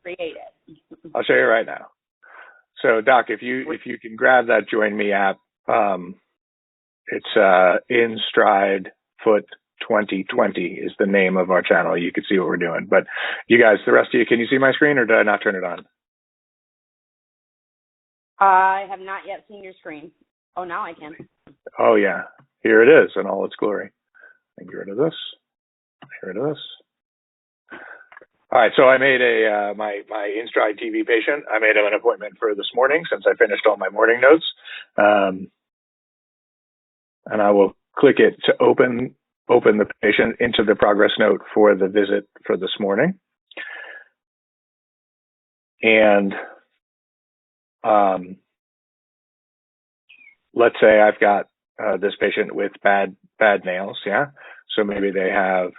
create it. I'll show you right now. So Doc, if you can grab that Join Me app, it's InStride Foot 2020 is the name of our channel. You can see what we're doing. But you guys, the rest of you, can you see my screen or did I not turn it on? I have not yet seen your screen. Oh, now I can. Oh yeah, here it is in all its glory. And get rid of this. Get rid of this. All right, so I made a my InStride TV patient. I made him an appointment for this morning since I finished all my morning notes, and I will click it to open the patient into the progress note for the visit for this morning. And let's say I've got this patient with bad nails, yeah. So maybe they have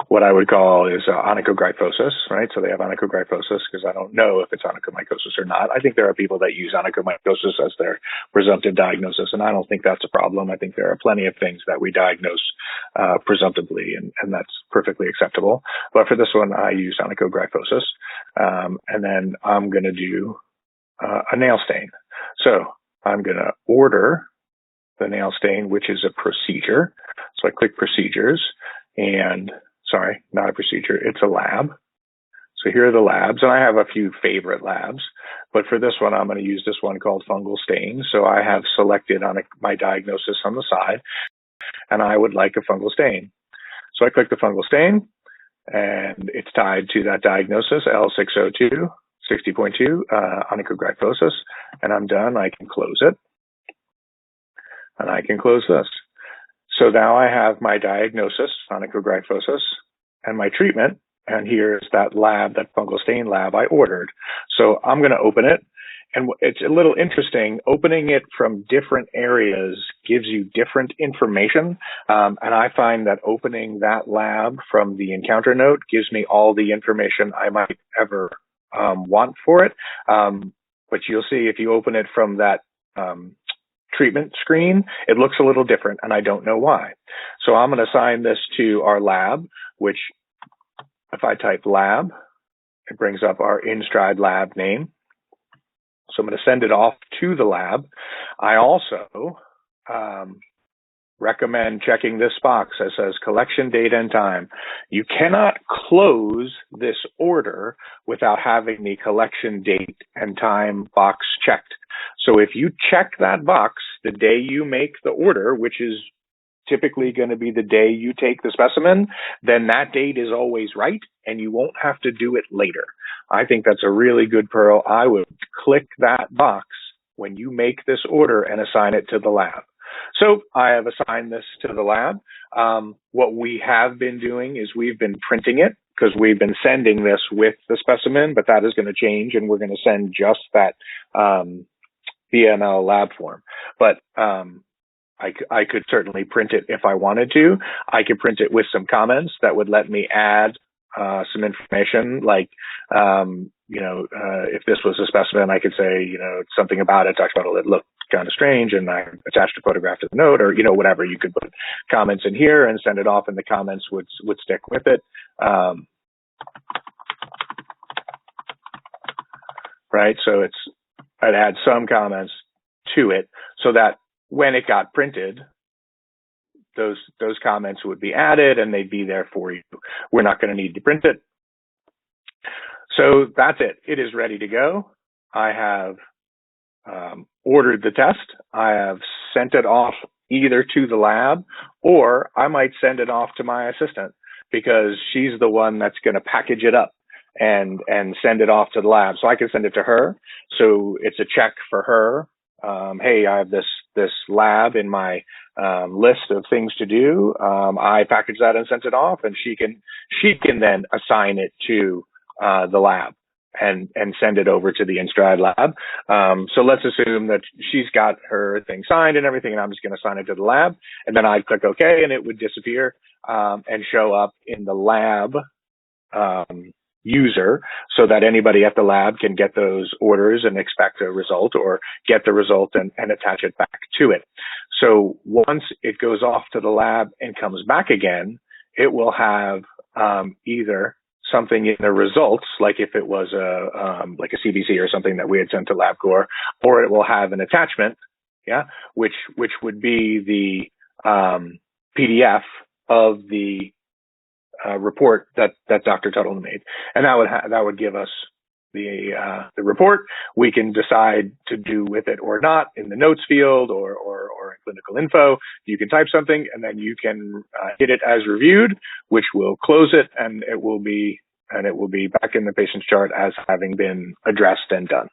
what I would call is onychogryphosis, right? So they have onychogryphosis because I don't know if it's onychomycosis or not. I think there are people that use onychomycosis as their presumptive diagnosis, and I don't think that's a problem. I think there are plenty of things that we diagnose presumptively, and that's perfectly acceptable. But for this one, I use onychogryphosis, and then I'm going to do a nail stain. So I'm going to order the nail stain, which is a procedure. So I click procedures and sorry, not a procedure, it's a lab. So here are the labs, and I have a few favorite labs, but for this one, I'm going to use this one called fungal stain. So I have selected on my diagnosis on the side, and I would like a fungal stain. So I click the fungal stain, and it's tied to that diagnosis, L602, 60.2, onychogryphosis, and I'm done. I can close it, and I can close this. So now I have my diagnosis, onychogryphosis, and my treatment, and here's that lab, that fungal stain lab I ordered. So I'm going to open it, and it's a little interesting. Opening it from different areas gives you different information, and I find that opening that lab from the encounter note gives me all the information I might ever want for it. But you'll see if you open it from that treatment screen, it looks a little different, and I don't know why. So I'm going to assign this to our lab, which if I type lab, it brings up our InStride lab name. So I'm going to send it off to the lab. I also recommend checking this box that says collection date and time. You cannot close this order without having the collection date and time box checked. So if you check that box the day you make the order, which is typically going to be the day you take the specimen, then that date is always right and you won't have to do it later. I think that's a really good pearl. I would click that box when you make this order and assign it to the lab. So I have assigned this to the lab. What we have been doing is we've been printing it because we've been sending this with the specimen, but that is going to change and we're going to send just that BML lab form. But I could certainly print it if I wanted to. I could print it with some comments that would let me add some information, like, if this was a specimen, I could say, something about it, talks about it looked kind of strange, and I attached a photograph to the note, or, whatever. You could put comments in here and send it off, and the comments would stick with it. Right. So I'd add some comments to it so that when it got printed, those comments would be added and they'd be there for you. We're not going to need to print it. So that's it. It is ready to go. I have ordered the test. I have sent it off either to the lab, or I might send it off to my assistant because she's the one that's going to package it up and send it off to the lab. So I can send it to her. So it's a check for her. Hey, I have this lab in my list of things to do. I package that and sent it off, and she can then assign it to the lab and send it over to the InStride lab. So let's assume that she's got her thing signed and everything, and I'm just going to assign it to the lab, and then I'd click OK, and it would disappear and show up in the lab user, so that anybody at the lab can get those orders and expect a result, or get the result and attach it back to it. So once it goes off to the lab and comes back again, it will have either something in the results, like if it was like a CBC or something that we had sent to LabCorp, or it will have an attachment, which would be the PDF of the report that Dr. Tuttle made, and that would give us the report. We can decide to do with it or not in the notes field or in clinical info. You can type something, and then you can hit it as reviewed, which will close it, and it will be back in the patient's chart as having been addressed and done.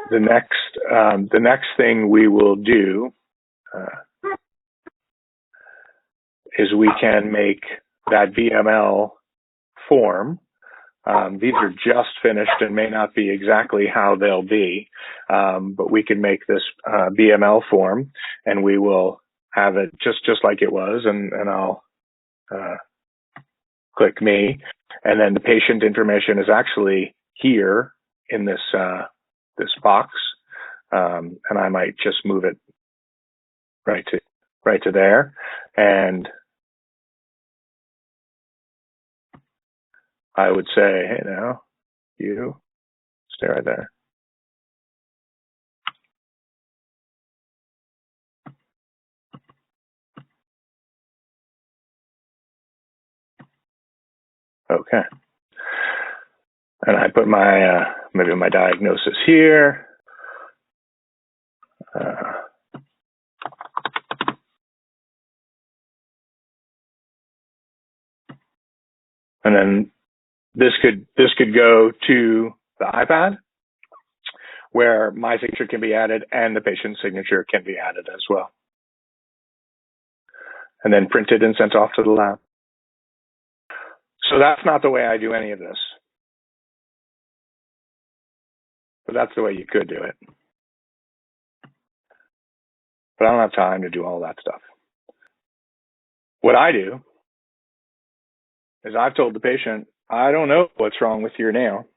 The next thing we will do is we can make that VML form. These are just finished and may not be exactly how they'll be, but we can make this VML form, and we will have it just like it was, and I'll click me, and then the patient information is actually here in this box, and I might just move it right to there, and I would say, hey, now you stay right there. Okay. And I put my, maybe my diagnosis here. And then this could go to the iPad, where my signature can be added and the patient's signature can be added as well. And then printed and sent off to the lab. So that's not the way I do any of this. But that's the way you could do it. But I don't have time to do all that stuff. What I do is I've told the patient, I don't know what's wrong with your nail,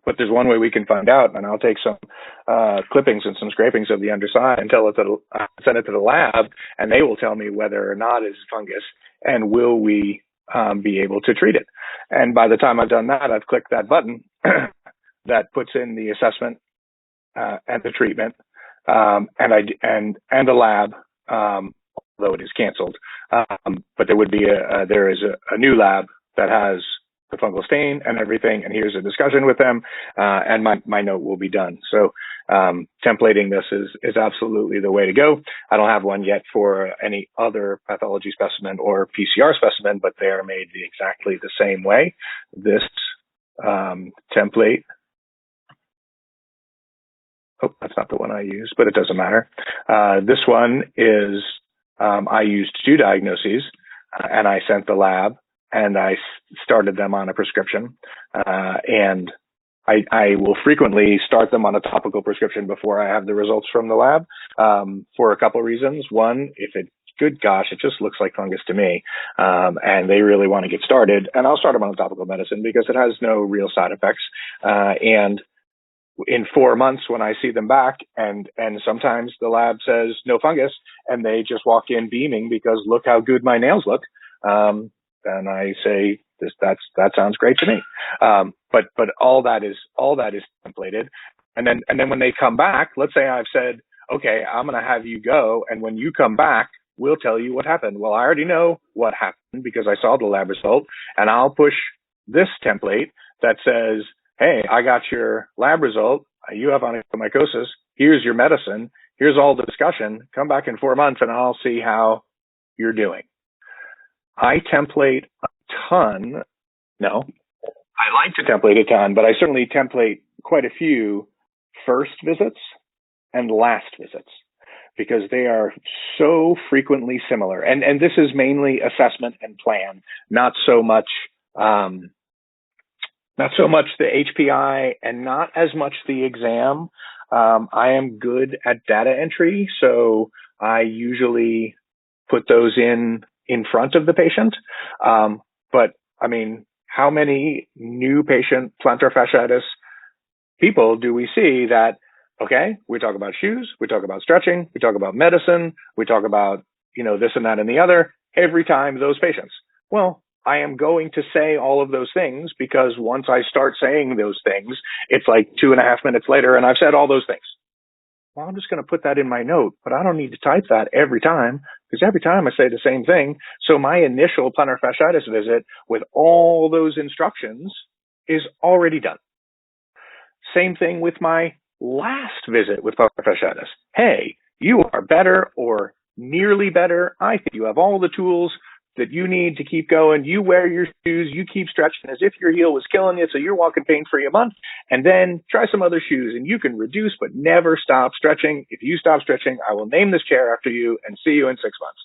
but there's one way we can find out, and I'll take some clippings and some scrapings of the underside and send it to the lab, and they will tell me whether or not it's fungus, and will we be able to treat it. And by the time I've done that, I've clicked that button that puts in the assessment and the treatment, and the lab, although it is canceled. But there would be there is a new lab that has the fungal stain and everything, and here's a discussion with them, and my note will be done. So templating this is absolutely the way to go. I don't have one yet for any other pathology specimen or PCR specimen, but they are made exactly the same way. This template, oh, that's not the one I used, but it doesn't matter. This one is, I used 2 diagnoses, and I sent the lab, and I started them on a prescription. And I will frequently start them on a topical prescription before I have the results from the lab, for a couple of reasons. One, if it, good gosh, it just looks like fungus to me, and they really want to get started, and I'll start them on a topical medicine because it has no real side effects. And in 4 months, when I see them back, and sometimes the lab says no fungus, and they just walk in beaming because look how good my nails look, and I say that sounds great to me. But all that is templated, and then when they come back, let's say I've said, okay, I'm going to have you go, and when you come back, we'll tell you what happened. Well, I already know what happened because I saw the lab result, and I'll push this template that says, hey, I got your lab result. You have onychomycosis. Here's your medicine. Here's all the discussion. Come back in 4 months and I'll see how you're doing. I template a ton. No, I like to template a ton, but I certainly template quite a few first visits and last visits because they are so frequently similar. And this is mainly assessment and plan, not so much the HPI and not as much the exam. I am good at data entry, so I usually put those in front of the patient. But I mean, how many new patient plantar fasciitis people do we see that, okay, we talk about shoes, we talk about stretching, we talk about medicine, we talk about, this and that and the other every time those patients. Well, I am going to say all of those things because once I start saying those things, it's like 2.5 minutes later and I've said all those things. Well, I'm just going to put that in my note, but I don't need to type that every time because every time I say the same thing. So my initial plantar fasciitis visit with all those instructions is already done. Same thing with my last visit with plantar fasciitis. Hey, you are better or nearly better. I think you have all the tools that you need to keep going. You wear your shoes. You keep stretching as if your heel was killing you, so you're walking pain-free a month. And then try some other shoes, and you can reduce but never stop stretching. If you stop stretching, I will name this chair after you and see you in 6 months.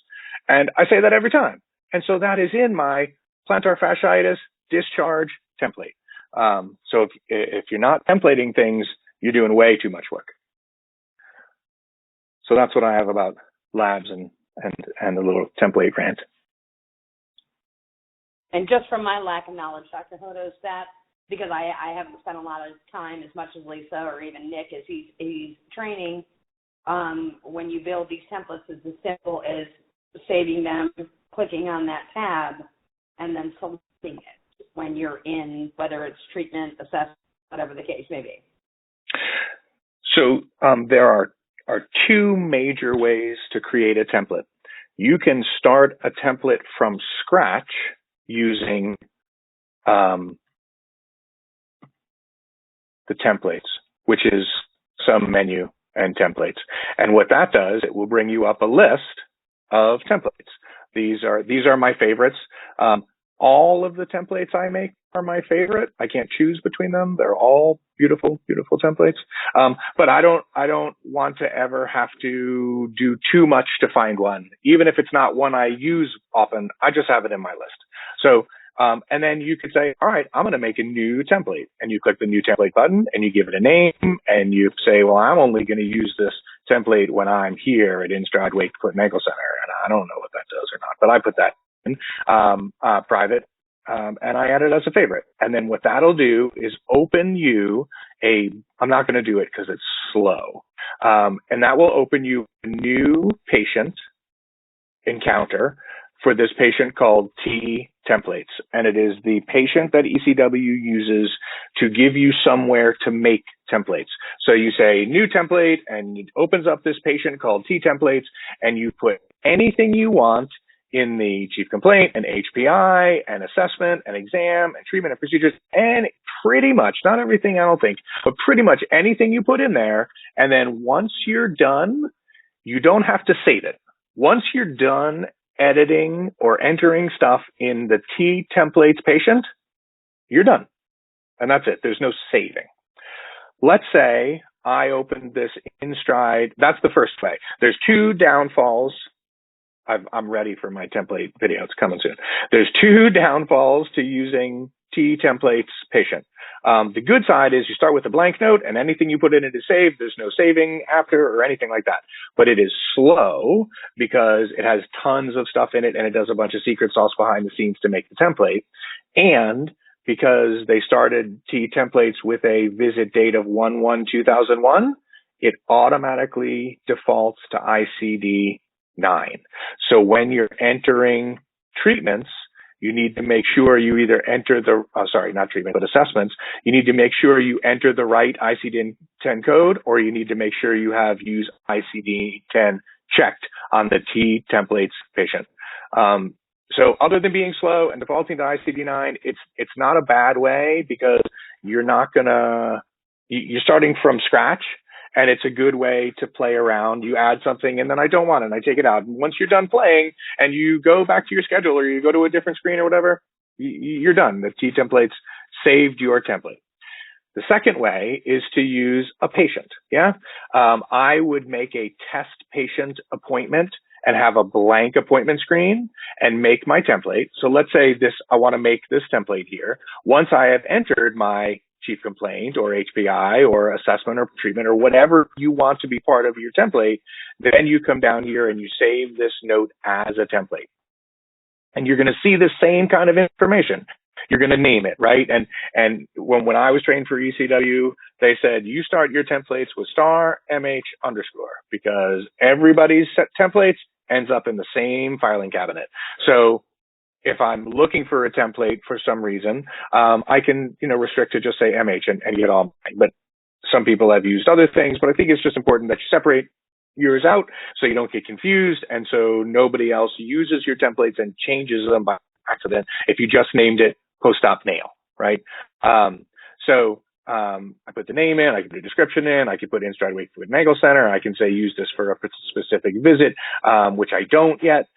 And I say that every time. And so that is in my plantar fasciitis discharge template. So if you're not templating things, you're doing way too much work. So that's what I have about labs and the little template rant. And just from my lack of knowledge, Dr. Hodos, that because I haven't spent a lot of time as much as Lisa or even Nick as he's training, when you build these templates, it's as simple as saving them, clicking on that tab, and then selecting it when you're in, whether it's treatment, assessment, whatever the case may be. So there are two major ways to create a template. You can start a template from scratch using the templates, which is some menu and templates. And what that does, it will bring you up a list of templates. These are my favorites. All of the templates I make are my favorite. I can't choose between them. They're all beautiful, beautiful templates. But I don't want to ever have to do too much to find one. Even if it's not one I use often, I just have it in my list. So, and then you could say, all right, I'm going to make a new template. And you click the new template button and you give it a name and you say, well, I'm only going to use this template when I'm here at InStride Weight, Foot and Ankle Center. And I don't know what that does or not, but I put that in private. And I add it as a favorite. And then what that'll do is open you I'm not going to do it because it's slow. And that will open you a new patient encounter for this patient called T templates. And it is the patient that ECW uses to give you somewhere to make templates. So you say new template and it opens up this patient called T templates and you put anything you want in the chief complaint and HPI and assessment and exam and treatment and procedures and pretty much, not everything I don't think, but pretty much anything you put in there. And then once you're done, you don't have to save it. Once you're done editing or entering stuff in the T templates patient, you're done. And that's it. There's no saving. Let's say I opened this InStride. That's the first way. There's two downfalls. I'm ready for my template video. It's coming soon. There's two downfalls to using T templates patient. The good side is you start with a blank note and anything you put in it is saved. There's no saving after or anything like that. But it is slow because it has tons of stuff in it and it does a bunch of secret sauce behind the scenes to make the template. And because they started T templates with a visit date of 1/1/2001, it automatically defaults to ICD-9. So when you're entering treatments, you need to make sure you either enter not treatment, but assessments. You need to make sure you enter the right ICD-10 code, or you need to make sure you have use ICD-10 checked on the T templates patient. So other than being slow and defaulting to ICD-9, it's not a bad way because you're starting from scratch. And it's a good way to play around. You add something and then I don't want it and I take it out. And once you're done playing and you go back to your schedule or you go to a different screen or whatever, you're done. The T templates saved your template. The second way is to use a patient. Yeah. I would make a test patient appointment and have a blank appointment screen and make my template. So let's say I want to make this template here. Once I have entered my chief complaint or HPI or assessment or treatment or whatever you want to be part of your template, then you come down here and you save this note as a template. And you're going to see the same kind of information. You're going to name it, right? And when I was trained for ECW, they said, you start your templates with *MH_ because everybody's templates ends up in the same filing cabinet. So if I'm looking for a template for some reason, I can, restrict to just say MH and get all mine. But some people have used other things, but I think it's just important that you separate yours out so you don't get confused, and so nobody else uses your templates and changes them by accident if you just named it post-op nail, right? I put the name in, I can put a description in, I can put InStride Wakefield and Ankle Center, I can say use this for a specific visit, which I don't yet.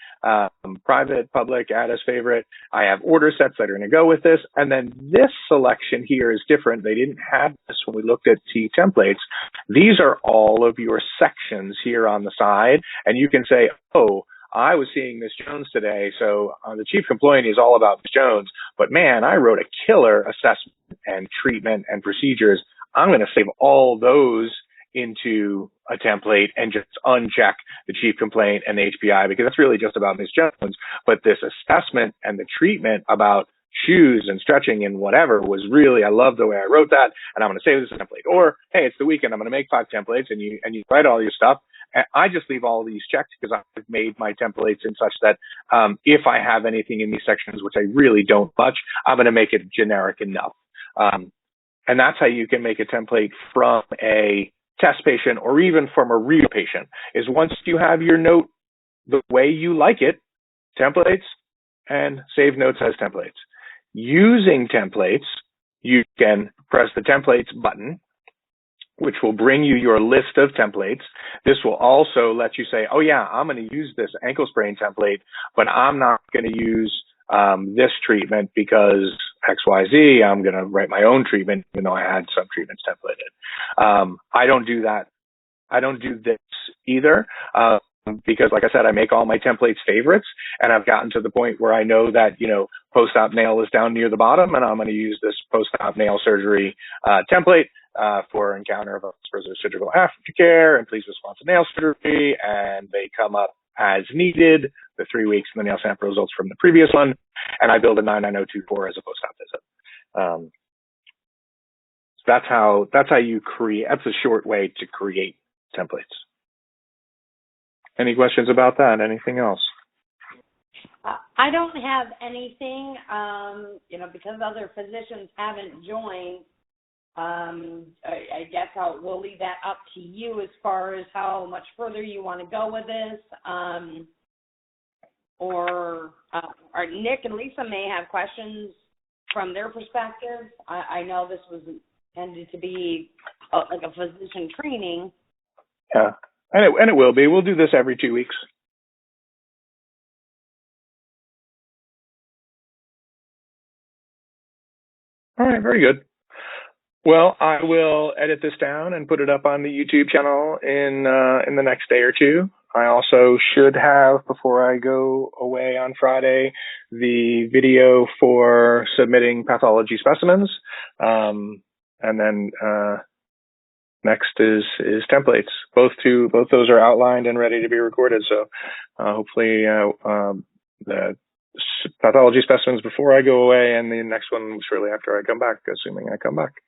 Private, public, add as favorite. I have order sets that are going to go with this. And then this selection here is different. They didn't have this when we looked at T templates. These are all of your sections here on the side. And you can say, oh, I was seeing Ms. Jones today, so the chief complaint is all about Ms. Jones, but man, I wrote a killer assessment and treatment and procedures. I'm going to save all those into a template and just uncheck the chief complaint and the HPI, because that's really just about Ms. Jones. But this assessment and the treatment about shoes and stretching and whatever was really, I love the way I wrote that, and I'm going to save this as a template. Or, hey, it's the weekend, I'm going to make 5 templates, and you write all your stuff. And I just leave all these checked because I've made my templates in such that if I have anything in these sections, which I really don't much, I'm going to make it generic enough. And that's how you can make a template from a test patient or even from a real patient, is once you have your note the way you like it, templates, and save notes as templates. Using templates, you can press the templates button, which will bring you your list of templates. This will also let you say, oh yeah, I'm going to use this ankle sprain template, but I'm not going to use this treatment because XYZ. I'm going to write my own treatment, even though I had some treatments templated. I don't do that. I don't do this either. Because like I said, I make all my templates favorites, and I've gotten to the point where I know that, post-op nail is down near the bottom, and I'm going to use this post-op nail surgery template for encounter of surgical aftercare, and please respond to nail surgery, and they come up as needed, the 3 weeks and the nail sample results from the previous one, and I build a 99024 as a post-op visit. So that's how you create. That's a short way to create templates. Any questions about that? Anything else? I don't have anything, because other physicians haven't joined. I guess we'll leave that up to you as far as how much further you want to go with this. Or Nick and Lisa may have questions from their perspective. I know this was intended to be like a physician training. Yeah. And it will be. We'll do this every 2 weeks. All right, very good. Well, I will edit this down and put it up on the YouTube channel in the next day or two. I also should have, before I go away on Friday, the video for submitting pathology specimens. And then next is templates. Both those are outlined and ready to be recorded. So hopefully the pathology specimens before I go away, and the next one shortly after I come back, assuming I come back.